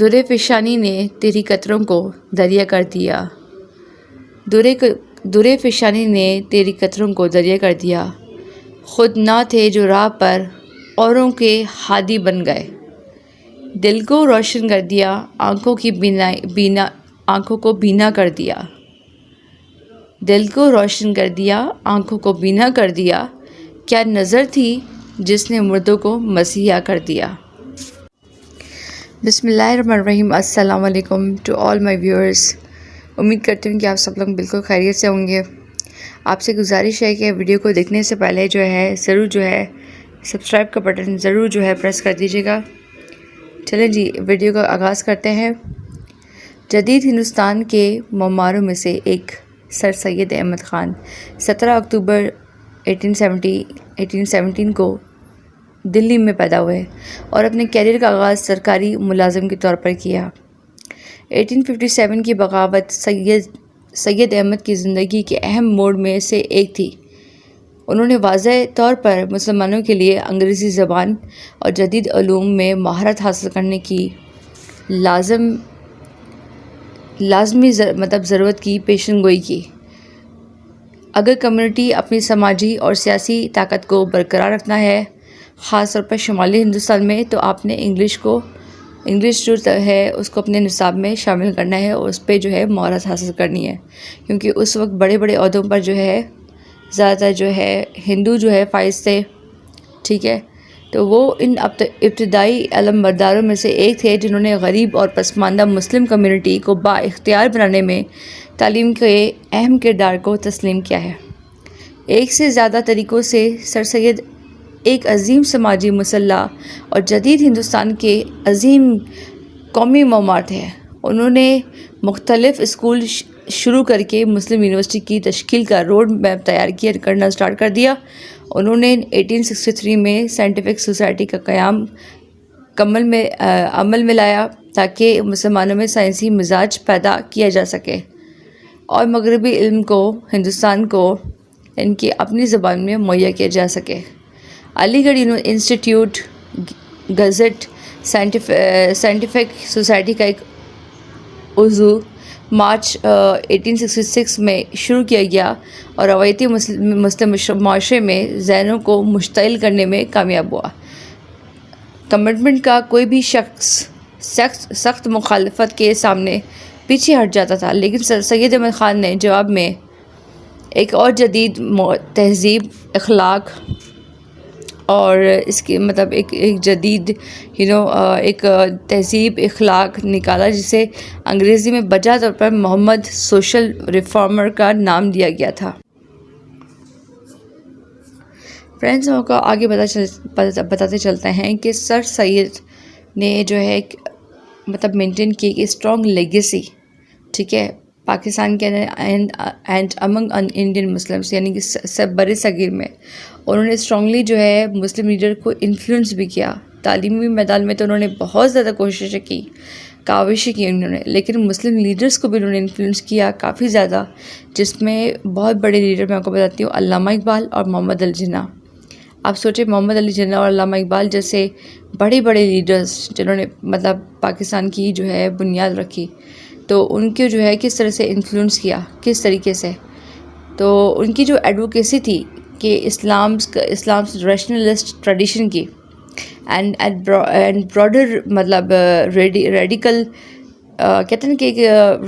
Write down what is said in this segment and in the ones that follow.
दुरे फ़िशानी ने तेरी कतरों को दरिया कर दिया। दुरे फ़िशानी ने तेरी कतरों को दरिया कर दिया। खुद ना थे जो राह पर औरों के हादी बन गए। दिल को रोशन कर दिया, आँखों को बीना कर दिया। दिल को रोशन कर दिया, आँखों को बीना कर दिया। क्या नज़र थी जिसने मुर्दों को मसीहा कर दिया। बिस्मिल्लाहिर्रहमानिर्रहीम। अस्सलाम वालेकुम टू ऑल माय व्यूअर्स। उम्मीद करती हूँ कि आप सब लोग बिल्कुल खैरियत से होंगे। आपसे गुजारिश है कि वीडियो को देखने से पहले ज़रूर सब्सक्राइब का बटन ज़रूर प्रेस कर दीजिएगा। चलें जी, वीडियो का आगाज़ करते हैं। जदीद हिंदुस्तान के ममारों में से एक सर सैयद अहमद ख़ान 17 अक्टूबर 1817 को दिल्ली में पैदा हुए और अपने कैरियर का आगाज़ सरकारी मुलाजिम के तौर पर किया। 1857 की बगावत सैयद अहमद की ज़िंदगी के अहम मोड़ में से एक थी। उन्होंने वाज़ेह तौर पर मुसलमानों के लिए अंग्रेज़ी ज़बान और जदीद उलूम में महारत हासिल करने की लाज़मी ज़रूरत की पेशेनगोई की। अगर कम्युनिटी अपनी समाजी और सियासी ताकत को बरकरार रखना है, ख़ास तौर पर शुमाली हिंदुस्तान में, तो आपने इंग्लिश जो है उसको अपने निसाब में शामिल करना है और उस पर महारत हासिल करनी है, क्योंकि उस वक्त बड़े बड़े ओहदों पर ज़्यादातर हिंदू फ़ाइज़ थे। ठीक है, तो वो इन इब्तदाई इल्म बरदारों में से एक थे जिन्होंने गरीब और पसमानदा मुस्लिम कम्युनिटी को बाइख्तियार बनाने में तालीम के अहम किरदार को तस्लीम किया है। एक से ज़्यादा तरीक़ों से सर सैयद एक अजीम समाजी मुसल्ला और जदीद हिंदुस्तान के अजीम कौमी ममार थे। उन्होंने मुख्तलिफ़ स्कूल शुरू करके मुस्लिम यूनिवर्सिटी की तश्कील का रोड मैप तैयार करना स्टार्ट कर दिया। उन्होंने 1863 में साइंटिफिक सोसाइटी का क़याम अमल में लाया ताकि मुसलमानों में साइंसी मिजाज पैदा किया जा सके और मगरबी इल्म को हिंदुस्तान को इनकी अपनी ज़बान में मुहैया किया जा सके। Aligarh institute gazette scientific society का एक उज़ू मार्च 1866 में शुरू किया गया और रवायती मुस्लिम माशरे में ज़हनों को मुश्तइल करने में कामयाब हुआ। कमिटमेंट का कोई भी शख्स सख्त मुखालफत के सामने पीछे हट जाता था, लेकिन सर सैयद अहमद ख़ान ने जवाब में एक और जदीद तहज़ीब, अखलाक और इसके एक जदीद एक तहज़ीब अखलाक निकाला, जिसे अंग्रेज़ी में बजा तौर पर मोहम्मद सोशल रिफॉर्मर का नाम दिया गया था। फ्रेंड्स, आपको आगे बताते चलते हैं कि सर सैयद ने मेंटेन की एक स्ट्रॉन्ग लेगेसी, ठीक है, पाकिस्तान के एंड अमंग इंडियन मुस्लिम्स, यानी कि सब बड़े सगीर में उन्होंने स्ट्रांगली मुस्लिम लीडर को इन्फ्लुएंस भी किया। तालीमी मैदान में तो उन्होंने बहुत ज़्यादा कोशिशें की, काविशें की उन्होंने, लेकिन मुस्लिम लीडर्स को भी उन्होंने इन्फ्लुएंस किया काफ़ी ज़्यादा, जिसमें बहुत बड़े लीडर मैं आपको बताती हूँ, अल्लामा इकबाल और मोहम्मद अली जिन्ना। आप सोचें, मोहम्मद अली जिन्ना और अल्लामा इकबाल जैसे बड़े बड़े लीडर्स जिन्होंने पाकिस्तान की बुनियाद रखी, तो उनके किस तरह से इन्फ्लुएंस किया, किस तरीके से, तो उनकी जो एडवोकेसी थी कि इस्लाम रैशनलिस्ट ट्रेडिशन की एंड ब्रॉडर रेडिकल कहते हैं कि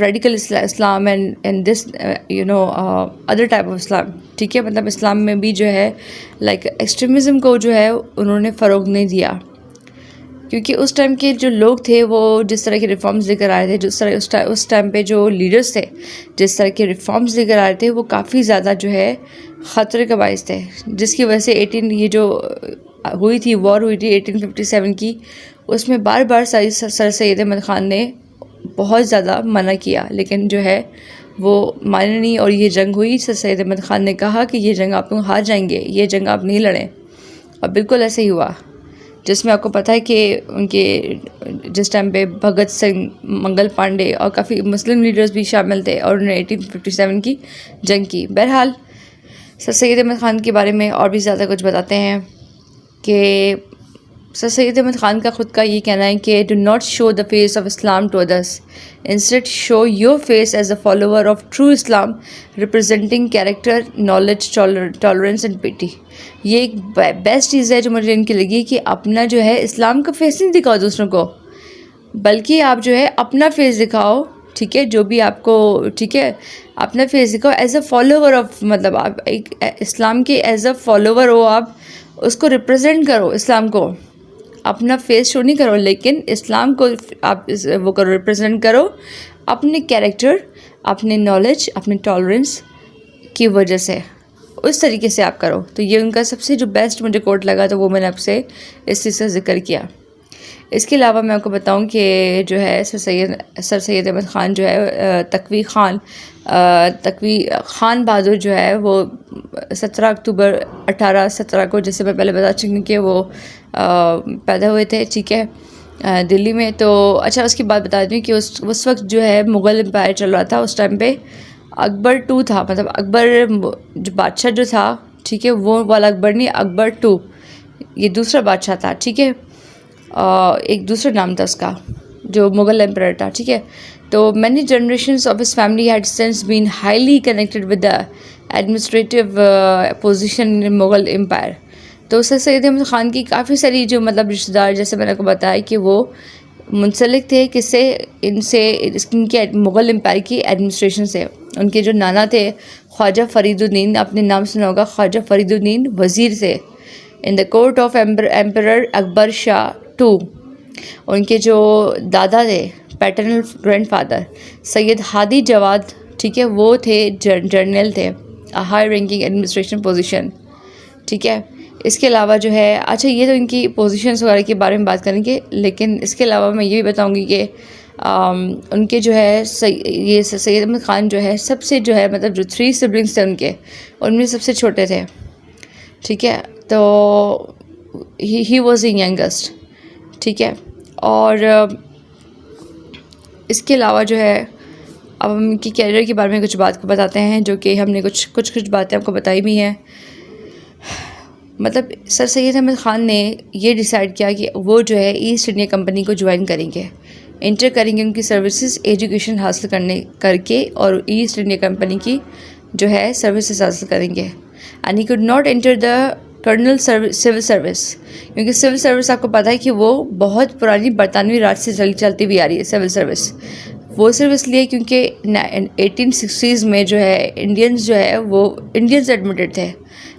radical Islam and this other type of Islam, ठीक है, इस्लाम में भी एक्सट्रीमिज़म को उन्होंने फ़रोग़ नहीं दिया, क्योंकि उस टाइम के जो लोग थे वो जिस तरह के रिफॉर्म्स लेकर आए थे, जिस तरह उस टाइम पे जो लीडर्स थे जिस तरह के रिफॉर्म्स लेकर आए थे, वो काफ़ी ज़्यादा ख़तरे का बाइस थे, जिसकी वजह से वॉर हुई थी 1857 की, उसमें बार बार सर सैयद अहमद ख़ान ने बहुत ज़्यादा मना किया, लेकिन वो माने नहीं और ये जंग हुई। सर सैयद अहमद ख़ान ने कहा कि ये जंग आप लोग हार जाएंगे, ये जंग आप नहीं लड़ें, और बिल्कुल ऐसे ही हुआ, जिसमें आपको पता है कि उनके जिस टाइम पे भगत सिंह, मंगल पांडे और काफ़ी मुस्लिम लीडर्स भी शामिल थे और उन्होंने 1857 की जंग की। बहरहाल सर सैयद अहमद ख़ान के बारे में और भी ज़्यादा कुछ बताते हैं कि सर सैयद अहमद ख़ान का ख़ुद का ये कहना है कि do not show the face of Islam to others, instead show your face as a follower of true Islam representing character, knowledge, tolerance and piety. ये एक बेस्ट चीज़ है जो मुझे इनकी लगी कि अपना जो है इस्लाम का फेस नहीं दिखाओ दूसरों को, बल्कि आप जो है अपना फेस दिखाओ, ठीक है, जो भी आपको, ठीक है, अपना फेस दिखाओ एज अ फॉलोवर ऑफ, मतलब आप एक इस्लाम के एज अ फॉलोवर हो, आप उसको रिप्रेजेंट करो, इस्लाम को, अपना फेस शो नहीं करो, लेकिन इस्लाम को आप वो करो, रिप्रेजेंट करो अपने कैरेक्टर, अपने नॉलेज, अपने टॉलरेंस की वजह से, उस तरीके से आप करो। तो ये उनका सबसे जो बेस्ट मुझे कोट लगा, तो वो मैंने आपसे इस चीज़ का जिक्र किया। इसके अलावा मैं आपको बताऊं कि जो है सर सैयद अहमद ख़ान जो है तकवी ख़ान बहादुर जो है वो 17 अक्टूबर 1817 को, जैसे मैं पहले बता चुकी कि वो पैदा हुए थे, ठीक है, दिल्ली में। तो अच्छा, उसकी बात बता दूँ कि उस वक्त जो है मुग़ल एम्पायर चल रहा था। उस टाइम पे अकबर 2 था, मतलब अकबर जो बादशाह जो था, ठीक है, वो वाला अकबर नहीं, अकबर 2 ये दूसरा बादशाह था, ठीक है, एक दूसरा नाम था उसका जो मुग़ल एम्पायर था, ठीक है। तो many generations of his family had since been highly connected with the administrative position in Mughal empire. तो सर सैयद अहमद ख़ान की काफ़ी सारी जो मतलब रिश्तेदार, जैसे मैंने आपको बताया कि वो मुंसलिक थे किससे, इनके मुग़ल एम्पायर की एडमिनिस्ट्रेशन से। उनके जो नाना थे ख्वाजा फरीदुद्दीन, आपने नाम सुना होगा, ख्वाजा फरीदुद्दीन वज़ीर थे in the court of emperor Akbar Shah 2। उनके जो दादा थे, पैटर्नल ग्रैंडफादर, सैयद हादी जवाद, ठीक है, वो थे जर्नल थे, हाई रैंकिंग एडमिनिस्ट्रेशन पोजीशन, ठीक है। इसके अलावा जो है, अच्छा ये तो इनकी पोजीशंस वगैरह के बारे में बात करेंगे, लेकिन इसके अलावा मैं ये भी बताऊंगी कि उनके जो है ये सैयद अहमद ख़ान जो है सबसे जो है मतलब जो 3 सिबलिंग्स थे उनके, उनमें सबसे छोटे थे, ठीक है। तो ही वॉज द यंगेस्ट, ठीक है। और इसके अलावा जो है अब हम इनकी कैरियर के बारे में कुछ बात को बताते हैं, जो कि हमने कुछ बातें आपको बताई भी हैं। मतलब सर सैयद अहमद ख़ान ने ये डिसाइड किया कि वो जो है ईस्ट इंडिया कंपनी को ज्वाइन करेंगे, इंटर करेंगे उनकी सर्विसेज, एजुकेशन हासिल करके और ईस्ट इंडिया कंपनी की जो है सर्विसेज हासिल करेंगे। And he could not enter the colonel civil service, क्योंकि सिविल सर्विस आपको पता है कि वो बहुत पुरानी बरतानवी राज से चलती हुई आ रही है। सिविल सर्विस वो सिर्फ इसलिए क्योंकि 1860s में जो है इंडियंस जो है वो इंडियंस एडमिटेड थे,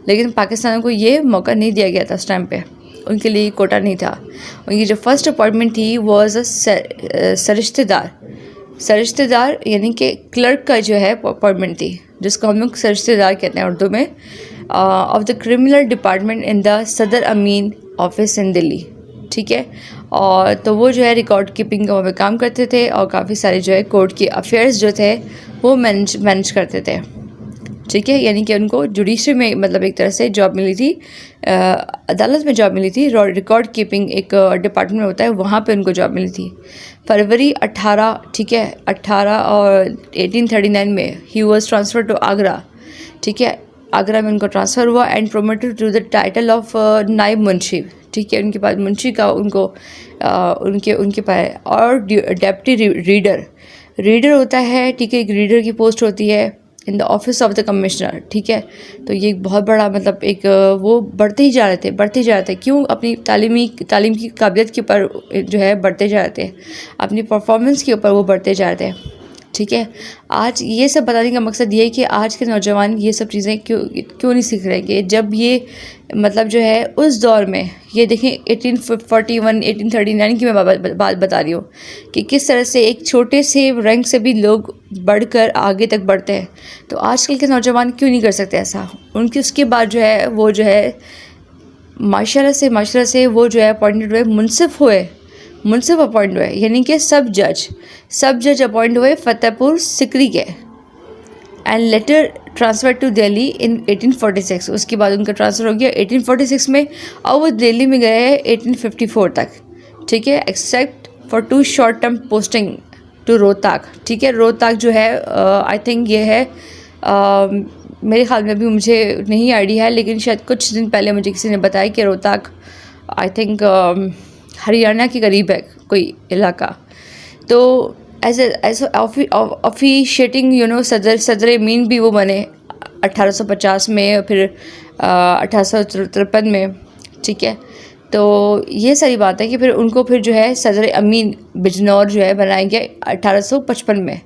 लेकिन पाकिस्तान को ये मौका नहीं दिया गया था उस टाइम पे, उनके लिए कोटा नहीं था। उनकी जो फर्स्ट अपॉइंटमेंट थी वो एज अ सरिश्तेदार यानी कि क्लर्क का जो है अपॉइंटमेंट थी, जिसको हम लोग सरिश्तेदार कहते हैं उर्दू में, of the criminal department in the सदर अमीन ऑफिस इन दिल्ली, ठीक है। और तो वो जो है रिकॉर्ड कीपिंग का वहाँ पे काम करते थे और काफ़ी सारे जो है कोर्ट के अफेयर्स जो थे वो मैनेज करते थे, ठीक है। यानी कि उनको जुडिशरी में मतलब एक तरह से जॉब मिली थी, अदालत में जॉब मिली थी, रिकॉर्ड कीपिंग एक डिपार्टमेंट होता है, वहाँ पे उनको जॉब मिली थी। फरवरी 18, ठीक है, 18 और 1839 में he was transfer to Agra, ठीक है, आगरा में उनको ट्रांसफ़र हुआ and promoted to the title of Naib Munshi, ठीक है। उनके पास मुंशी का उनको उनके पास, और डेप्टी रीडर होता है, ठीक है, एक रीडर की पोस्ट होती है in the office of the commissioner, ठीक है। तो ये एक बहुत बड़ा मतलब एक वो बढ़ते ही जा रहे थे। क्यों? अपनी तालीम की काबिलियत के ऊपर जो है बढ़ते जा रहे थे, अपनी परफॉर्मेंस के ऊपर वो बढ़ते जा रहे थे, ठीक है। आज ये सब बताने का मकसद ये है कि आज के नौजवान ये सब चीज़ें क्यों नहीं सीख रहे, कि जब ये मतलब जो है उस दौर में ये देखें 1841 1839 की मैं बात बता रही हूँ कि किस तरह से एक छोटे से रैंक से भी लोग बढ़कर आगे तक बढ़ते हैं। तो आजकल के नौजवान क्यों नहीं कर सकते ऐसा? उसके बाद जो है वो जो है माशरा से वो जो है अपॉइंटेड हुए, मुंसिफ अपॉइंट हुए, यानी कि सब जज अपॉइंट हुए फतेहपुर सिकरी के, and later transfer to Delhi in 1846। उसके बाद उनका ट्रांसफ़र हो गया 1846 में, और वो दिल्ली में गए 1854 तक, ठीक है, except for 2 short term posting to Rohtak, ठीक है। रोहतक जो है आई थिंक ये है मेरे ख्याल में भी मुझे नहीं आइडिया है, लेकिन शायद कुछ दिन पहले मुझे किसी ने बताया कि रोहतक आई थिंक हरियाणा के करीब है कोई इलाका। तो एज ऑफिशिएटिंग सदर अमीन भी वो बने 1850 में, फिर 1853 में, ठीक है। तो ये सारी बात है कि फिर उनको फिर जो है सदर अमीन बिजनौर जो है बनाया गया 1855 में।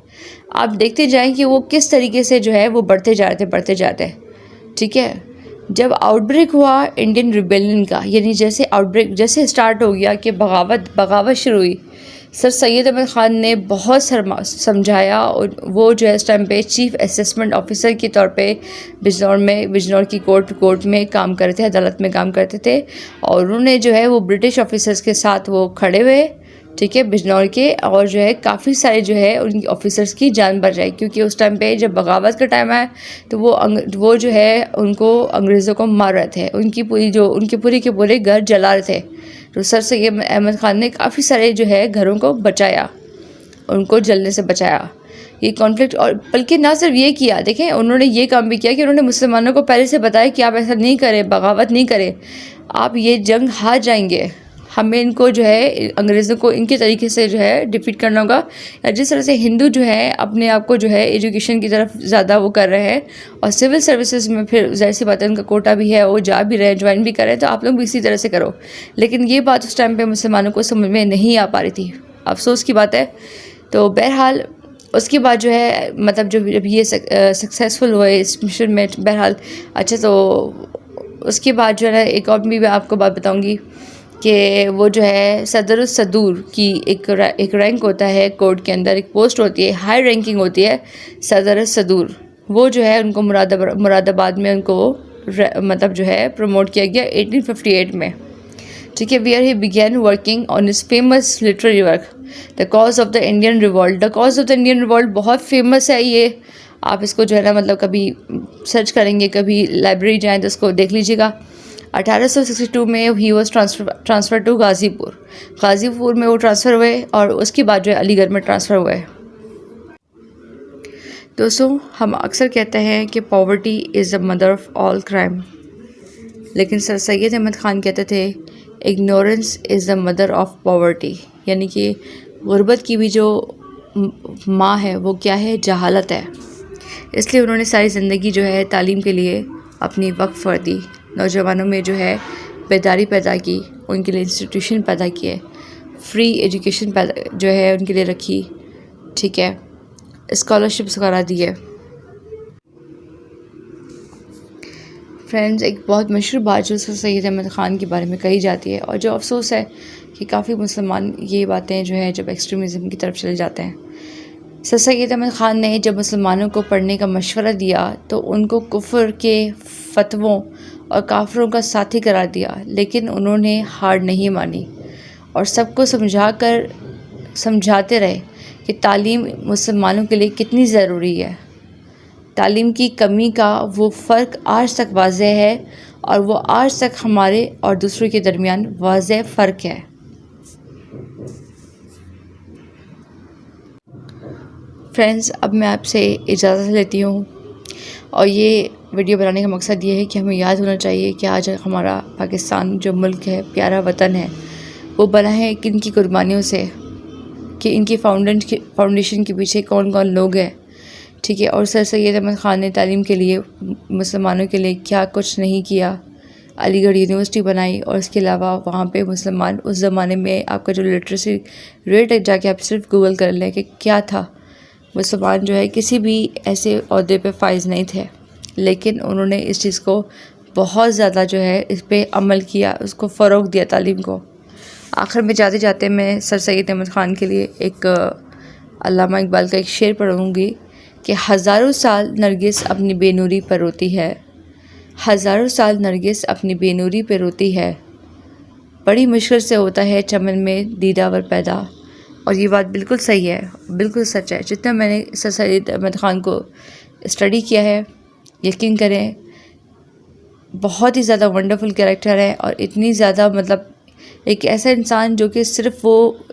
आप देखते जाएं कि वो किस तरीके से जो है वो बढ़ते जाते, ठीक है। जब आउटब्रेक हुआ इंडियन रिबेलियन का, यानी जैसे आउटब्रेक जैसे स्टार्ट हो गया कि बगावत शुरू हुई, सर सैयद अहमद ख़ान ने बहुत समझाया, और वो जो है इस टाइम पे चीफ़ असेसमेंट ऑफिसर के तौर पे बिजनौर की कोर्ट में काम करते थे, अदालत में काम करते थे। और उन्होंने जो है वो ब्रिटिश ऑफिसर्स के साथ वो खड़े हुए, ठीक है, बिजनौर के, और जो है काफ़ी सारे जो है उनकी ऑफिसर्स की जान बचाई, क्योंकि उस टाइम पे जब बगावत का टाइम आया तो वो जो है उनको अंग्रेज़ों को मार रहे थे, उनके पूरे घर जला रहे थे। तो सर सैयद अहमद ख़ान ने काफ़ी सारे जो है घरों को बचाया, उनको जलने से बचाया ये कॉन्फ्लिक्ट। और बल्कि ना सिर्फ ये किया, देखें उन्होंने ये काम भी किया कि उन्होंने मुसलमानों को पहले से बताया कि आप ऐसा नहीं करें, बगावत नहीं करें, आप ये जंग हार जाएंगे, हमें इनको जो है अंग्रेज़ों को इनके तरीके से जो है डिफीट करना होगा। या जिस तरह से हिंदू जो है अपने आप को जो है एजुकेशन की तरफ ज़्यादा वो कर रहे हैं, और सिविल सर्विसेज में फिर जाहिर सी बात है उनका कोटा भी है, वो जा भी रहे हैं, ज्वाइन भी कर रहे हैं, तो आप लोग भी इसी तरह से करो। लेकिन ये बात उस टाइम पे मुसलमानों को समझ में नहीं आ पा रही थी, अफसोस की बात है। तो बहरहाल उसके बाद जो है मतलब जब ये सक्सेसफुल हुए इस मिशन में, बहरहाल अच्छा, तो उसके बाद जो है ना एक और भी मैं आपको बात बताऊँगी कि वो जो है सदर सदूर की एक रैंक होता है कोर्ट के अंदर, एक पोस्ट होती है, हाई रैंकिंग होती है सदर सदूर। वो जो है उनको मुरादाबाद में उनको मतलब जो है प्रमोट किया गया 1858 में, ठीक है। Where he began working on his famous literary work the cause of the Indian revolt. The cause of the Indian revolt बहुत फेमस है ये, आप इसको जो है ना मतलब कभी सर्च करेंगे, कभी लाइब्रेरी जाएँ तो उसको देख लीजिएगा। 1862 में he was transfer to Ghazipur में वो ट्रांसफ़र हुए, और उसके बाद जो है अलीगढ़ में ट्रांसफ़र हुए। दोस्तों, हम अक्सर कहते हैं कि poverty is the mother of all crime, लेकिन सर सैयद अहमद ख़ान कहते थे ignorance is the mother of poverty, यानी कि गुर्बत की भी जो माँ है वो क्या है, जहालत है। इसलिए उन्होंने सारी ज़िंदगी जो है तालीम के लिए अपनी वक्फ कर दी, नौजवानों में जो है बेदारी पैदा की, उनके लिए इंस्टीट्यूशन पैदा किए, फ्री एजुकेशन पैदा जो है उनके लिए रखी, ठीक है, स्कॉलरशिप्स करा दिए। फ्रेंड्स, एक बहुत मशहूर बात जो सर सैयद अहमद ख़ान के बारे में कही जाती है, और जो अफसोस है कि काफ़ी मुसलमान ये बातें जो है जब एक्सट्रीमिज़म की तरफ चले जाते हैं। सर सैयद अहमद ख़ान ने जब मुसलमानों को पढ़ने का मशवरा दिया तो उनको कुफ्र के फतवों और काफरों का साथी करार दिया, लेकिन उन्होंने हार नहीं मानी और सबको समझाते रहे कि तालीम मुसलमानों के लिए कितनी ज़रूरी है। तालीम की कमी का वो फ़र्क आज तक वाज़ेह है, और वो आज तक हमारे और दूसरों के दरमियान वाज़ेह फ़र्क है। फ्रेंड्स, अब मैं आपसे इजाज़त लेती हूँ, और ये वीडियो बनाने का मकसद ये है कि हमें याद होना चाहिए कि आज हमारा पाकिस्तान जो मुल्क है, प्यारा वतन है, वो बना है किन की कुर्बानियों से, कि इनकी फाउंडेशन के पीछे कौन कौन लोग हैं, ठीक है। और सर सैयद अहमद ख़ान ने तालीम के लिए मुसलमानों के लिए क्या कुछ नहीं किया। अलीगढ़ यूनिवर्सिटी बनाई, और इसके अलावा वहाँ पे मुसलमान उस ज़माने में आपका जो लिटरेसी रेट है, जाके आप सिर्फ गूगल कर लें कि क्या था, मुसलमान जो है किसी भी ऐसे ओहदे पे फाइज नहीं थे, लेकिन उन्होंने इस चीज़ को बहुत ज़्यादा जो है इस पर अमल किया, उसको फ़रोग़ दिया तालीम को। आखिर में जाते जाते मैं सर सैयद अहमद ख़ान के लिए एक अल्लामा इकबाल का एक शेर पढ़ूँगी कि हज़ारों साल नरगिस अपनी बेनूरी पर रोती है, हज़ारों साल नरगिस अपनी बेनूरी पर रोती है, बड़ी मुश्किल से होता है चमन में दीदावर पैदा। और ये बात बिल्कुल सही है, बिल्कुल सच है। जितना मैंने सर सैयद अहमद ख़ान को स्टडी किया है, यकीन करें बहुत ही ज़्यादा वंडरफुल कैरेक्टर है, और इतनी ज़्यादा मतलब एक ऐसा इंसान जो कि सिर्फ वो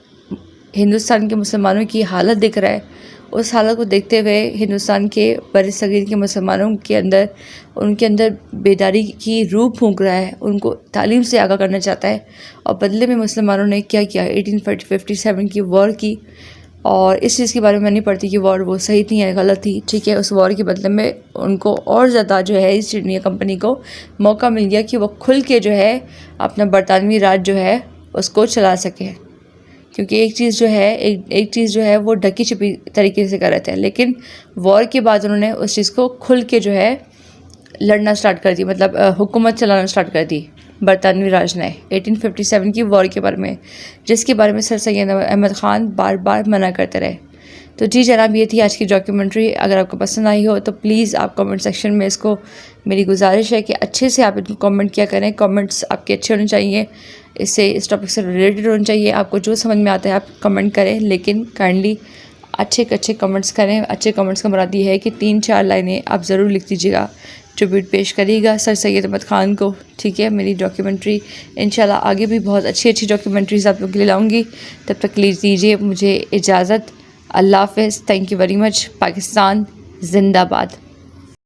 हिंदुस्तान के मुसलमानों की हालत देख रहा है उस हालत को देखते हुए हिंदुस्तान के बरसगीर के मुसलमानों के अंदर उनके अंदर बेदारी की रूह फूंक रहा है, उनको तालीम से आगाह करना चाहता है। और बदले में मुसलमानों ने क्या किया, 1857 की वॉर की। और इस चीज़ के बारे में नहीं पड़ती कि वॉर वो सही थी या गलत थी, ठीक है। उस वॉर के बदले में उनको और ज़्यादा जो है ईस्ट इंडिया कंपनी को मौका मिल गया कि वो खुल के जो है अपना बरतानवी राज जो है उसको चला सके। क्योंकि एक चीज़ जो है वो ढकी छुपी तरीके से कर रहे थे, लेकिन वॉर के बाद उन्होंने उस चीज़ को खुल के जो है लड़ना स्टार्ट कर दी, मतलब हुकूमत चलाना स्टार्ट कर दी बरतानवी राज ने 1857 की वॉर के बारे में, जिसके बारे में सर सैयद अहमद ख़ान बार बार मना करते रहे। तो जी जनाब, ये थी आज की डॉक्यूमेंट्री। अगर आपको पसंद आई हो तो प्लीज़ आप कमेंट सेक्शन में इसको, मेरी गुजारिश है कि अच्छे से आप इनको कमेंट किया करें। कमेंट्स आपके अच्छे होने चाहिए, इससे इस टॉपिक से रिलेटेड होने चाहिए। आपको जो समझ में आता है आप कमेंट करें, लेकिन काइंडली अच्छे कमेंट्स करें। अच्छे कमेंट्स का मुराद ये है कि 3-4 लाइनें आप ज़रूर लिख दीजिएगा, ट्रिब्यूट पेश करिएगा सर सैयद अहमद ख़ान को, ठीक है। मेरी डॉक्यूमेंट्री इंशाल्लाह आगे भी बहुत अच्छी डॉक्यूमेंट्रीज़ आप लोगों के लिए लाऊंगी। तब तक लीजिए मुझे इजाज़त। अल्लाह हाफ़िज़। Thank you very much. Pakistan जिंदाबाद।